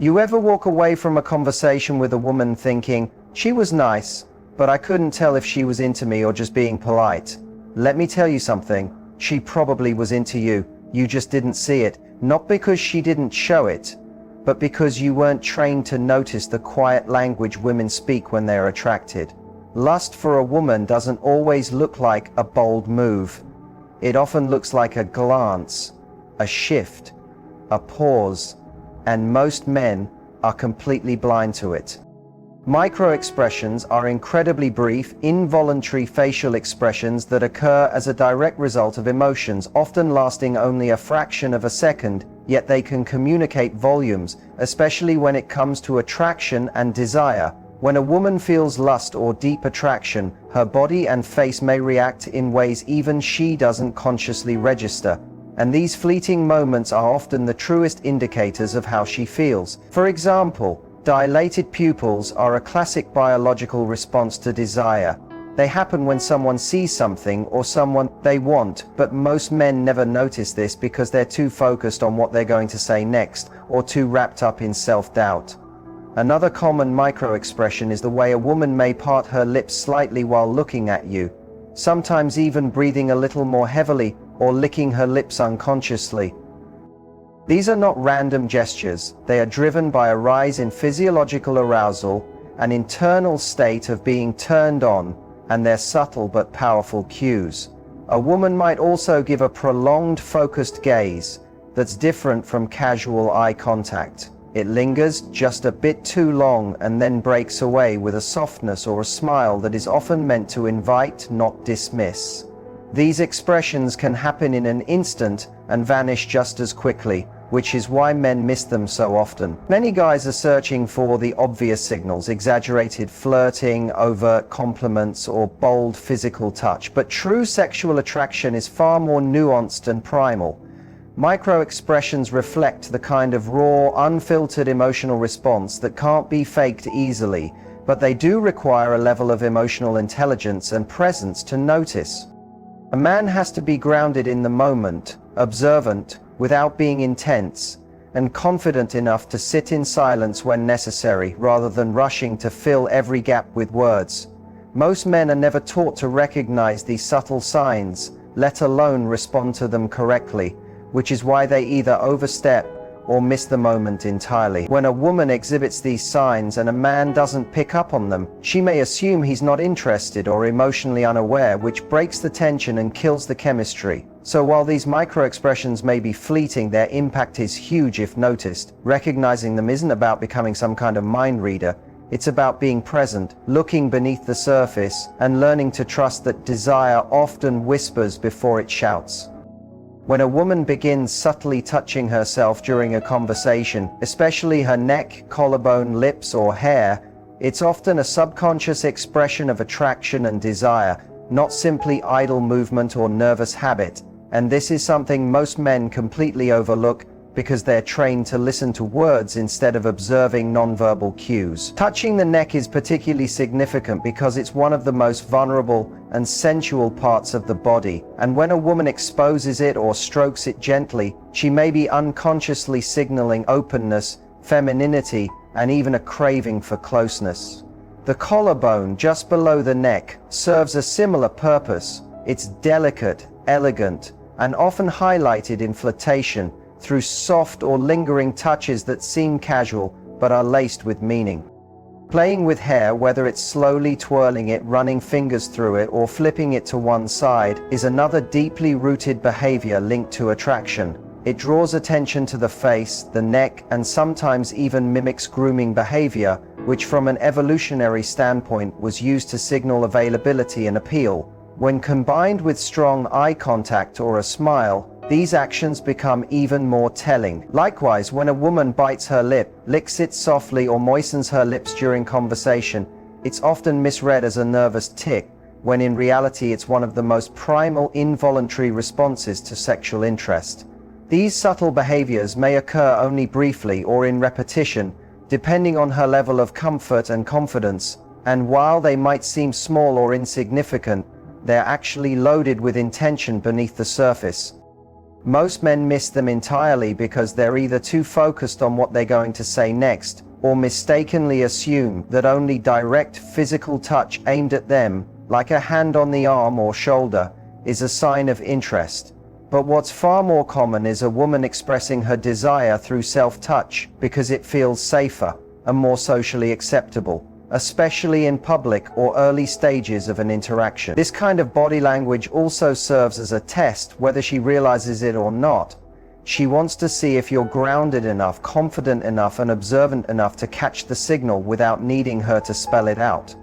You ever walk away from a conversation with a woman thinking, she was nice, but I couldn't tell if she was into me or just being polite? Let me tell you something, she probably was into you, you just didn't see it, not because she didn't show it, but because you weren't trained to notice the quiet language women speak when they're attracted. Lust for a woman doesn't always look like a bold move. It often looks like a glance, a shift, a pause, and most men are completely blind to it. Micro-expressions are incredibly brief, involuntary facial expressions that occur as a direct result of emotions, often lasting only a fraction of a second, yet they can communicate volumes, especially when it comes to attraction and desire. When a woman feels lust or deep attraction, her body and face may react in ways even she doesn't consciously register. And these fleeting moments are often the truest indicators of how she feels. For example, dilated pupils are a classic biological response to desire. They happen when someone sees something or someone they want, but most men never notice this because they're too focused on what they're going to say next, or too wrapped up in self-doubt. Another common micro-expression is the way a woman may part her lips slightly while looking at you, sometimes even breathing a little more heavily or licking her lips unconsciously. These are not random gestures, they are driven by a rise in physiological arousal, an internal state of being turned on, and they're subtle but powerful cues. A woman might also give a prolonged, focused gaze that's different from casual eye contact. It lingers just a bit too long and then breaks away with a softness or a smile that is often meant to invite, not dismiss. These expressions can happen in an instant and vanish just as quickly, which is why men miss them so often. Many guys are searching for the obvious signals, exaggerated flirting, overt compliments, or bold physical touch, but true sexual attraction is far more nuanced and primal. Micro-expressions reflect the kind of raw, unfiltered emotional response that can't be faked easily, but they do require a level of emotional intelligence and presence to notice. A man has to be grounded in the moment, observant, without being intense, and confident enough to sit in silence when necessary, rather than rushing to fill every gap with words. Most men are never taught to recognize these subtle signs, let alone respond to them correctly, which is why they either overstep or miss the moment entirely. When a woman exhibits these signs and a man doesn't pick up on them, she may assume he's not interested or emotionally unaware, which breaks the tension and kills the chemistry. So while these micro-expressions may be fleeting, their impact is huge if noticed. Recognizing them isn't about becoming some kind of mind reader. It's about being present, looking beneath the surface, and learning to trust that desire often whispers before it shouts. When a woman begins subtly touching herself during a conversation, especially her neck, collarbone, lips, or hair, it's often a subconscious expression of attraction and desire, not simply idle movement or nervous habit. And this is something most men completely overlook because they're trained to listen to words instead of observing nonverbal cues. Touching the neck is particularly significant because it's one of the most vulnerable and sensual parts of the body, and when a woman exposes it or strokes it gently, she may be unconsciously signaling openness, femininity, and even a craving for closeness. The collarbone just below the neck serves a similar purpose. It's delicate, elegant, and often highlighted in flirtation through soft or lingering touches that seem casual but are laced with meaning. Playing with hair, whether it's slowly twirling it, running fingers through it, or flipping it to one side, is another deeply rooted behavior linked to attraction. It draws attention to the face, the neck, and sometimes even mimics grooming behavior, which from an evolutionary standpoint was used to signal availability and appeal. When combined with strong eye contact or a smile, these actions become even more telling. Likewise, when a woman bites her lip, licks it softly, or moistens her lips during conversation, it's often misread as a nervous tic, when in reality it's one of the most primal involuntary responses to sexual interest. These subtle behaviors may occur only briefly or in repetition, depending on her level of comfort and confidence, and while they might seem small or insignificant, they're actually loaded with intention beneath the surface. Most men miss them entirely because they're either too focused on what they're going to say next, or mistakenly assume that only direct physical touch aimed at them, like a hand on the arm or shoulder, is a sign of interest. But what's far more common is a woman expressing her desire through self-touch because it feels safer and more socially acceptable, especially in public or early stages of an interaction. This kind of body language also serves as a test, whether she realizes it or not. She wants to see if you're grounded enough, confident enough, and observant enough to catch the signal without needing her to spell it out.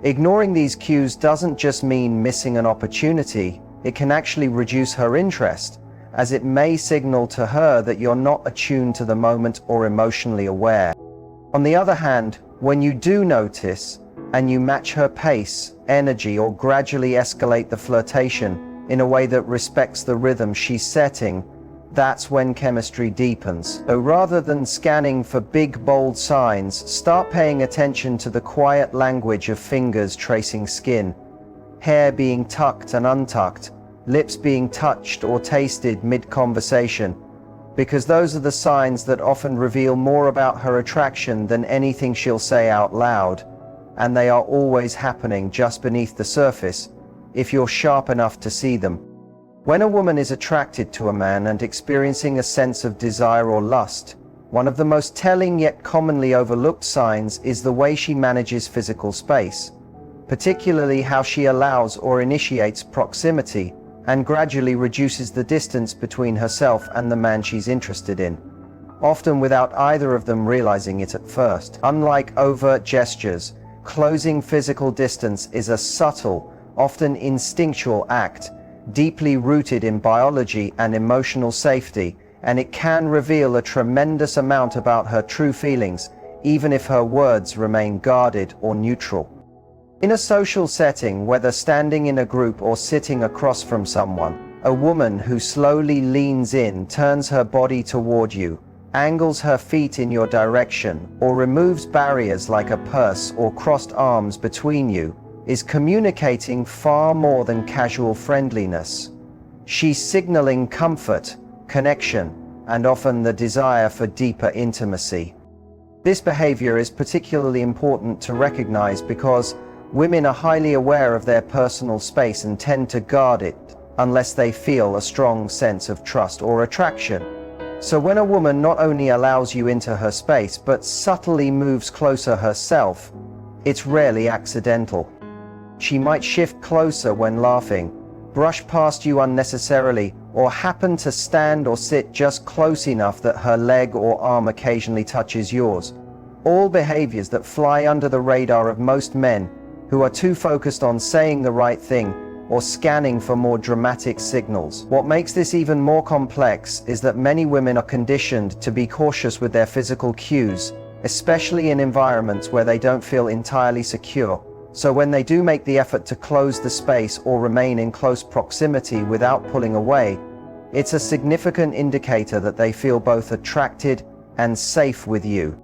Ignoring these cues doesn't just mean missing an opportunity, it can actually reduce her interest, as it may signal to her that you're not attuned to the moment or emotionally aware. On the other hand, when you do notice, and you match her pace, energy, or gradually escalate the flirtation in a way that respects the rhythm she's setting, that's when chemistry deepens. So rather than scanning for big, bold signs, start paying attention to the quiet language of fingers tracing skin, hair being tucked and untucked, lips being touched or tasted mid-conversation, because those are the signs that often reveal more about her attraction than anything she'll say out loud, and they are always happening just beneath the surface, if you're sharp enough to see them. When a woman is attracted to a man and experiencing a sense of desire or lust, one of the most telling yet commonly overlooked signs is the way she manages physical space, particularly how she allows or initiates proximity and gradually reduces the distance between herself and the man she's interested in, often without either of them realizing it at first. Unlike overt gestures, closing physical distance is a subtle, often instinctual act, deeply rooted in biology and emotional safety, and it can reveal a tremendous amount about her true feelings, even if her words remain guarded or neutral. In a social setting, whether standing in a group or sitting across from someone, a woman who slowly leans in, turns her body toward you, angles her feet in your direction, or removes barriers like a purse or crossed arms between you, is communicating far more than casual friendliness. She's signaling comfort, connection, and often the desire for deeper intimacy. This behavior is particularly important to recognize because women are highly aware of their personal space and tend to guard it unless they feel a strong sense of trust or attraction. So when a woman not only allows you into her space but subtly moves closer herself, it's rarely accidental. She might shift closer when laughing, brush past you unnecessarily, or happen to stand or sit just close enough that her leg or arm occasionally touches yours. All behaviors that fly under the radar of most men who are too focused on saying the right thing or scanning for more dramatic signals. What makes this even more complex is that many women are conditioned to be cautious with their physical cues, especially in environments where they don't feel entirely secure. So when they do make the effort to close the space or remain in close proximity without pulling away, it's a significant indicator that they feel both attracted and safe with you.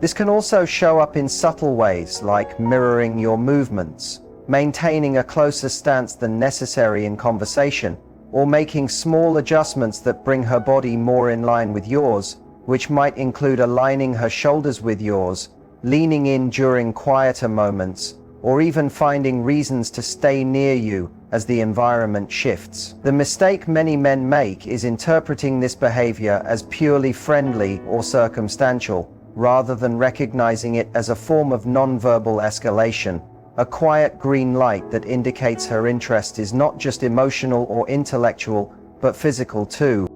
This can also show up in subtle ways like mirroring your movements, maintaining a closer stance than necessary in conversation, or making small adjustments that bring her body more in line with yours, which might include aligning her shoulders with yours, leaning in during quieter moments, or even finding reasons to stay near you as the environment shifts. The mistake many men make is interpreting this behavior as purely friendly or circumstantial, rather than recognizing it as a form of nonverbal escalation, a quiet green light that indicates her interest is not just emotional or intellectual, but physical too.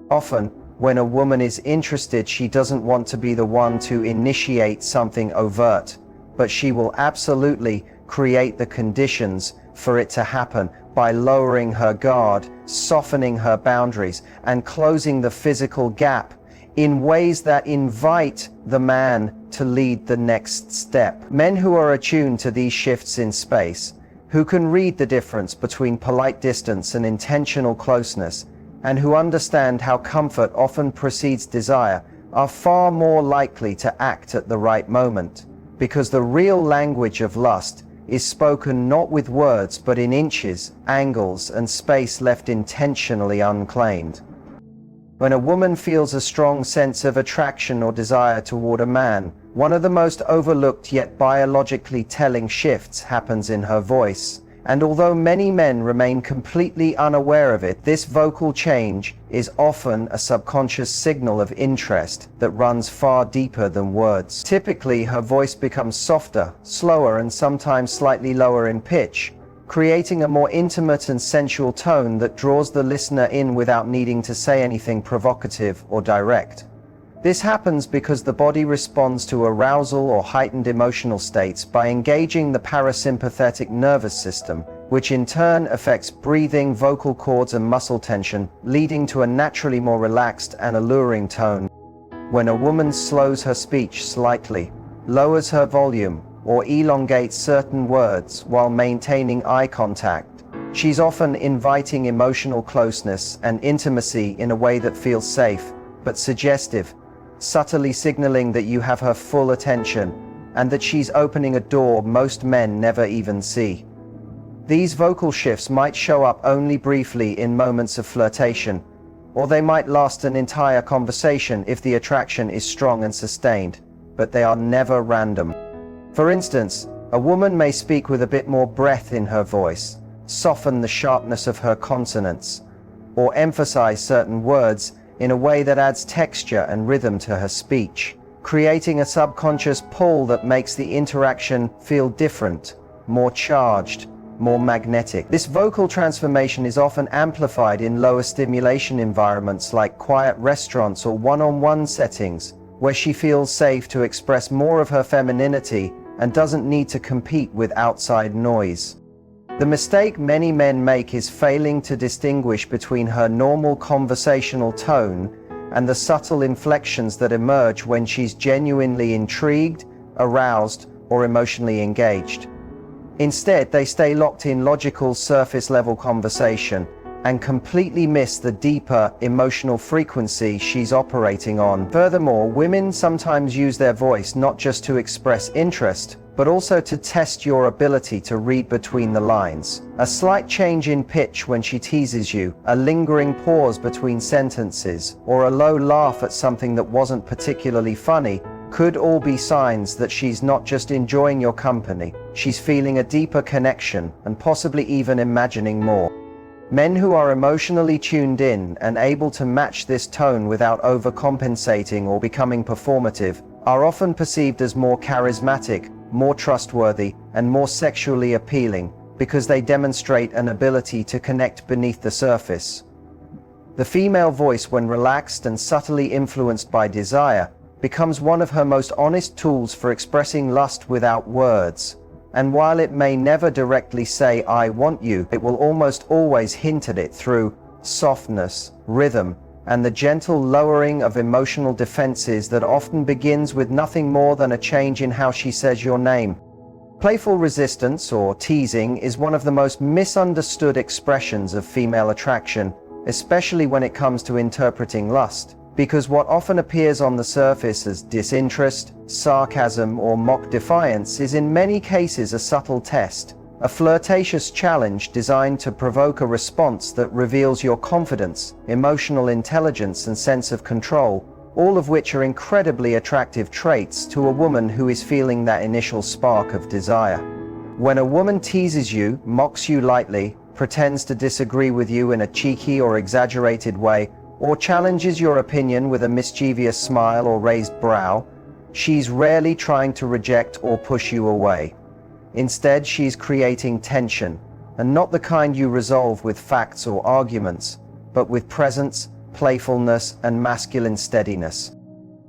Often, when a woman is interested, she doesn't want to be the one to initiate something overt, but she will absolutely create the conditions for it to happen by lowering her guard, softening her boundaries, and closing the physical gap in ways that invite the man to lead the next step. Men who are attuned to these shifts in space, who can read the difference between polite distance and intentional closeness, and who understand how comfort often precedes desire, are far more likely to act at the right moment, because the real language of lust is spoken not with words but in inches, angles, and space left intentionally unclaimed. When a woman feels a strong sense of attraction or desire toward a man, one of the most overlooked yet biologically telling shifts happens in her voice. And although many men remain completely unaware of it, this vocal change is often a subconscious signal of interest that runs far deeper than words. Typically, her voice becomes softer, slower, and sometimes slightly lower in pitch, creating a more intimate and sensual tone that draws the listener in without needing to say anything provocative or direct. This happens because the body responds to arousal or heightened emotional states by engaging the parasympathetic nervous system, which in turn affects breathing, vocal cords, and muscle tension, leading to a naturally more relaxed and alluring tone. When a woman slows her speech slightly, lowers her volume, or elongates certain words while maintaining eye contact, she's often inviting emotional closeness and intimacy in a way that feels safe, but suggestive, subtly signaling that you have her full attention and that she's opening a door most men never even see. These vocal shifts might show up only briefly in moments of flirtation, or they might last an entire conversation if the attraction is strong and sustained, but they are never random. For instance, a woman may speak with a bit more breath in her voice, soften the sharpness of her consonants, or emphasize certain words in a way that adds texture and rhythm to her speech, creating a subconscious pull that makes the interaction feel different, more charged, more magnetic. This vocal transformation is often amplified in lower stimulation environments like quiet restaurants or one-on-one settings, where she feels safe to express more of her femininity and doesn't need to compete with outside noise. The mistake many men make is failing to distinguish between her normal conversational tone and the subtle inflections that emerge when she's genuinely intrigued, aroused, or emotionally engaged. Instead, they stay locked in logical, surface-level conversation and completely miss the deeper emotional frequency she's operating on. Furthermore, women sometimes use their voice not just to express interest, but also to test your ability to read between the lines. A slight change in pitch when she teases you, a lingering pause between sentences, or a low laugh at something that wasn't particularly funny could all be signs that she's not just enjoying your company, she's feeling a deeper connection and possibly even imagining more. Men who are emotionally tuned in and able to match this tone without overcompensating or becoming performative are often perceived as more charismatic, more trustworthy, and more sexually appealing because they demonstrate an ability to connect beneath the surface. The female voice, when relaxed and subtly influenced by desire, becomes one of her most honest tools for expressing lust without words. And while it may never directly say, "I want you," it will almost always hint at it through softness, rhythm, and the gentle lowering of emotional defenses that often begins with nothing more than a change in how she says your name. Playful resistance, or teasing, is one of the most misunderstood expressions of female attraction, especially when it comes to interpreting lust. Because what often appears on the surface as disinterest, sarcasm, or mock defiance is in many cases a subtle test, a flirtatious challenge designed to provoke a response that reveals your confidence, emotional intelligence, and sense of control, all of which are incredibly attractive traits to a woman who is feeling that initial spark of desire. When a woman teases you, mocks you lightly, pretends to disagree with you in a cheeky or exaggerated way, or challenges your opinion with a mischievous smile or raised brow, she's rarely trying to reject or push you away. Instead, she's creating tension, and not the kind you resolve with facts or arguments, but with presence, playfulness, and masculine steadiness.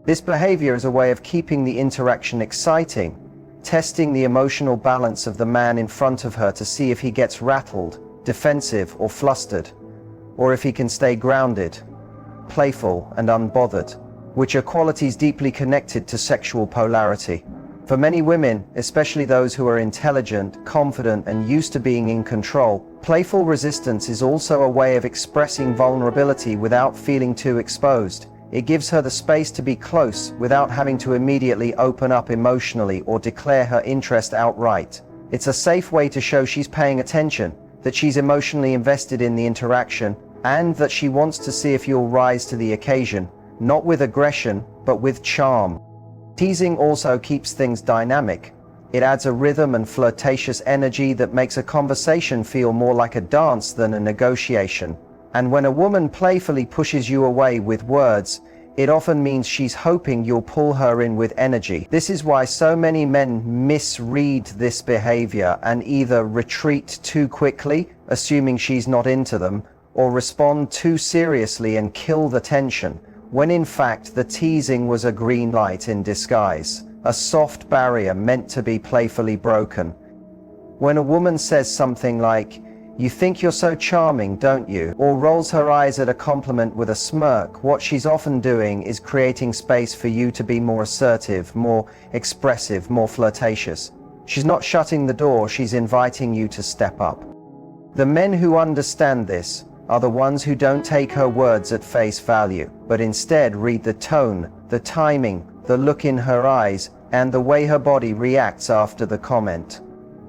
This behavior is a way of keeping the interaction exciting, testing the emotional balance of the man in front of her to see if he gets rattled, defensive, or flustered, or if he can stay grounded, playful, and unbothered, which are qualities deeply connected to sexual polarity. For many women, especially those who are intelligent, confident, and used to being in control, playful resistance is also a way of expressing vulnerability without feeling too exposed. It gives her the space to be close without having to immediately open up emotionally or declare her interest outright. It's a safe way to show she's paying attention, that she's emotionally invested in the interaction, and that she wants to see if you'll rise to the occasion, not with aggression, but with charm. Teasing also keeps things dynamic. It adds a rhythm and flirtatious energy that makes a conversation feel more like a dance than a negotiation. And when a woman playfully pushes you away with words, it often means she's hoping you'll pull her in with energy. This is why so many men misread this behavior and either retreat too quickly, assuming she's not into them, or respond too seriously and kill the tension, when in fact the teasing was a green light in disguise, a soft barrier meant to be playfully broken. When a woman says something like, "You think you're so charming, don't you?" or rolls her eyes at a compliment with a smirk, what she's often doing is creating space for you to be more assertive, more expressive, more flirtatious. She's not shutting the door, she's inviting you to step up. The men who understand this are the ones who don't take her words at face value, but instead read the tone, the timing, the look in her eyes, and the way her body reacts after the comment.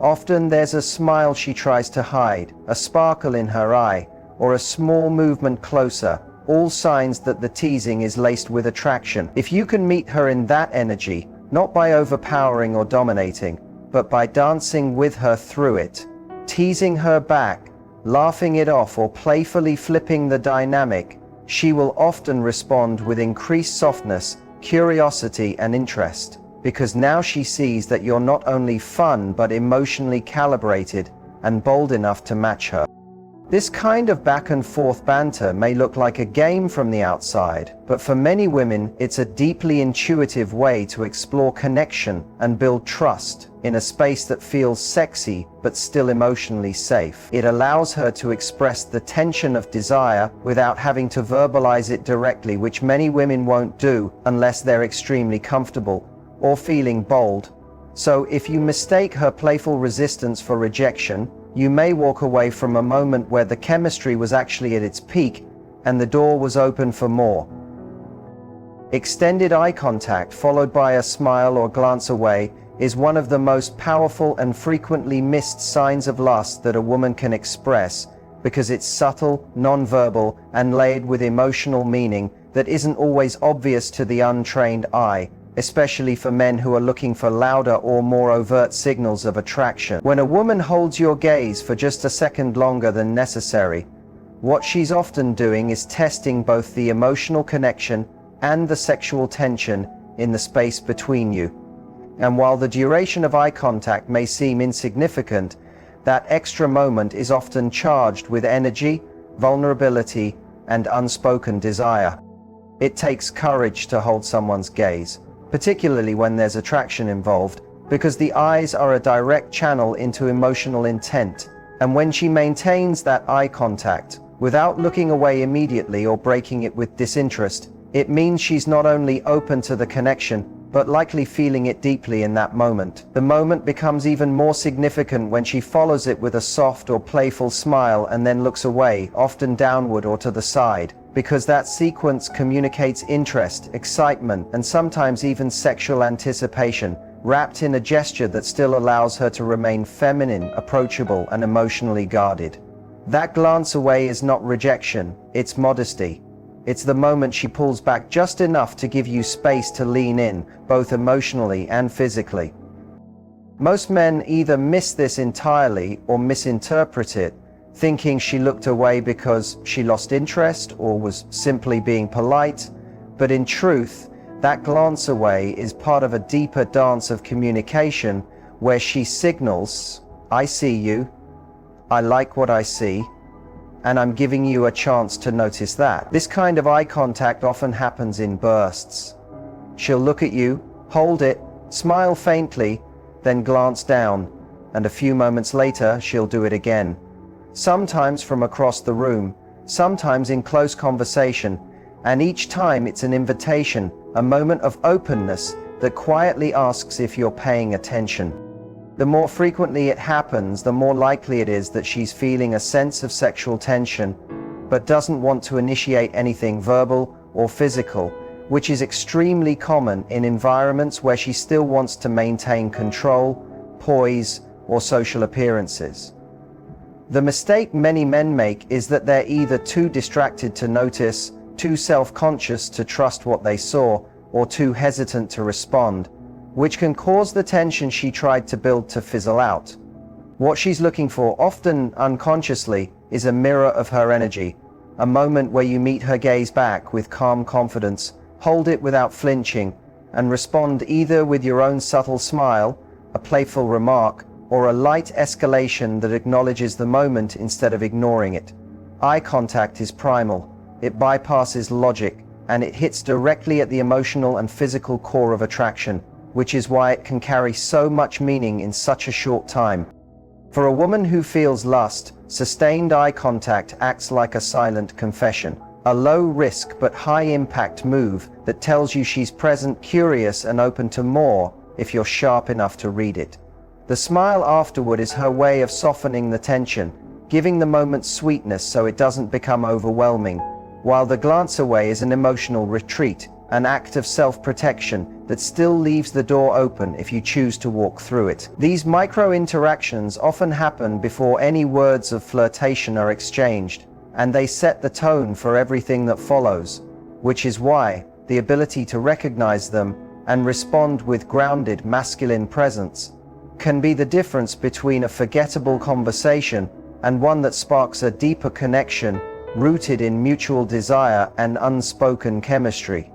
Often there's a smile she tries to hide, a sparkle in her eye, or a small movement closer, all signs that the teasing is laced with attraction. If you can meet her in that energy, not by overpowering or dominating, but by dancing with her through it, teasing her back, laughing it off, or playfully flipping the dynamic, she will often respond with increased softness, curiosity, and interest, because now she sees that you're not only fun but emotionally calibrated and bold enough to match her. This kind of back and forth banter may look like a game from the outside, but for many women it's a deeply intuitive way to explore connection and build trust in a space that feels sexy but still emotionally safe. It allows her to express the tension of desire without having to verbalize it directly, which many women won't do unless they're extremely comfortable or feeling bold. So if you mistake her playful resistance for rejection, you may walk away from a moment where the chemistry was actually at its peak and the door was open for more. Extended eye contact followed by a smile or glance away is one of the most powerful and frequently missed signs of lust that a woman can express, because it's subtle, nonverbal, and laid with emotional meaning that isn't always obvious to the untrained eye, especially for men who are looking for louder or more overt signals of attraction. When a woman holds your gaze for just a second longer than necessary, what she's often doing is testing both the emotional connection and the sexual tension in the space between you. And while the duration of eye contact may seem insignificant, that extra moment is often charged with energy, vulnerability, and unspoken desire. It takes courage to hold someone's gaze, particularly when there's attraction involved, because the eyes are a direct channel into emotional intent. And when she maintains that eye contact, without looking away immediately or breaking it with disinterest, it means she's not only open to the connection, but likely feeling it deeply in that moment. The moment becomes even more significant when she follows it with a soft or playful smile and then looks away, often downward or to the side, because that sequence communicates interest, excitement, and sometimes even sexual anticipation, wrapped in a gesture that still allows her to remain feminine, approachable, and emotionally guarded. That glance away is not rejection, it's modesty. It's the moment she pulls back just enough to give you space to lean in, both emotionally and physically. Most men either miss this entirely or misinterpret it, thinking she looked away because she lost interest or was simply being polite, but in truth, that glance away is part of a deeper dance of communication where she signals, "I see you, I like what I see, and I'm giving you a chance to notice that." This kind of eye contact often happens in bursts. She'll look at you, hold it, smile faintly, then glance down, and a few moments later she'll do it again. Sometimes from across the room, sometimes in close conversation, and each time it's an invitation, a moment of openness that quietly asks if you're paying attention. The more frequently it happens, the more likely it is that she's feeling a sense of sexual tension, but doesn't want to initiate anything verbal or physical, which is extremely common in environments where she still wants to maintain control, poise, or social appearances. The mistake many men make is that they're either too distracted to notice, too self-conscious to trust what they saw, or too hesitant to respond, which can cause the tension she tried to build to fizzle out. What she's looking for, often unconsciously, is a mirror of her energy, a moment where you meet her gaze back with calm confidence, hold it without flinching, and respond either with your own subtle smile, a playful remark, or a light escalation that acknowledges the moment instead of ignoring it. Eye contact is primal. It bypasses logic, and it hits directly at the emotional and physical core of attraction, which is why it can carry so much meaning in such a short time. For a woman who feels lust, sustained eye contact acts like a silent confession, a low-risk but high-impact move that tells you she's present, curious, and open to more if you're sharp enough to read it. The smile afterward is her way of softening the tension, giving the moment sweetness so it doesn't become overwhelming, while the glance away is an emotional retreat, an act of self-protection that still leaves the door open if you choose to walk through it. These micro-interactions often happen before any words of flirtation are exchanged, and they set the tone for everything that follows, which is why the ability to recognize them and respond with grounded masculine presence can be the difference between a forgettable conversation and one that sparks a deeper connection rooted in mutual desire and unspoken chemistry.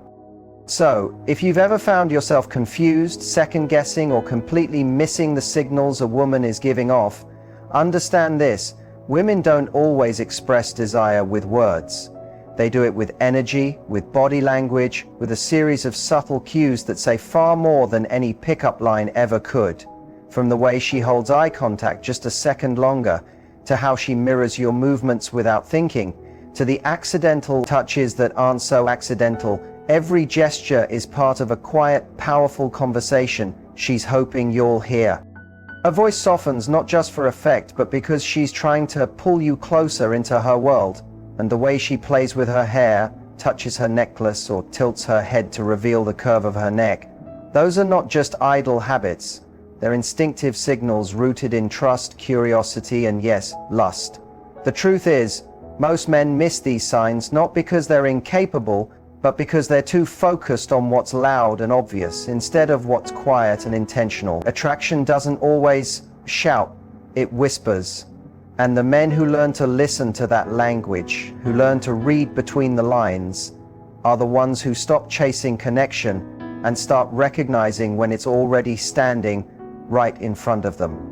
So, if you've ever found yourself confused, second-guessing, or completely missing the signals a woman is giving off, understand this: women don't always express desire with words. They do it with energy, with body language, with a series of subtle cues that say far more than any pickup line ever could. From the way she holds eye contact just a second longer, to how she mirrors your movements without thinking, to the accidental touches that aren't so accidental, every gesture is part of a quiet, powerful conversation she's hoping you'll hear. Her voice softens not just for effect, but because she's trying to pull you closer into her world, and the way she plays with her hair, touches her necklace, or tilts her head to reveal the curve of her neck, those are not just idle habits. They're instinctive signals rooted in trust, curiosity, and yes, lust. The truth is, most men miss these signs not because they're incapable, but because they're too focused on what's loud and obvious instead of what's quiet and intentional. Attraction doesn't always shout, it whispers. And the men who learn to listen to that language, who learn to read between the lines, are the ones who stop chasing connection and start recognizing when it's already standing right in front of them.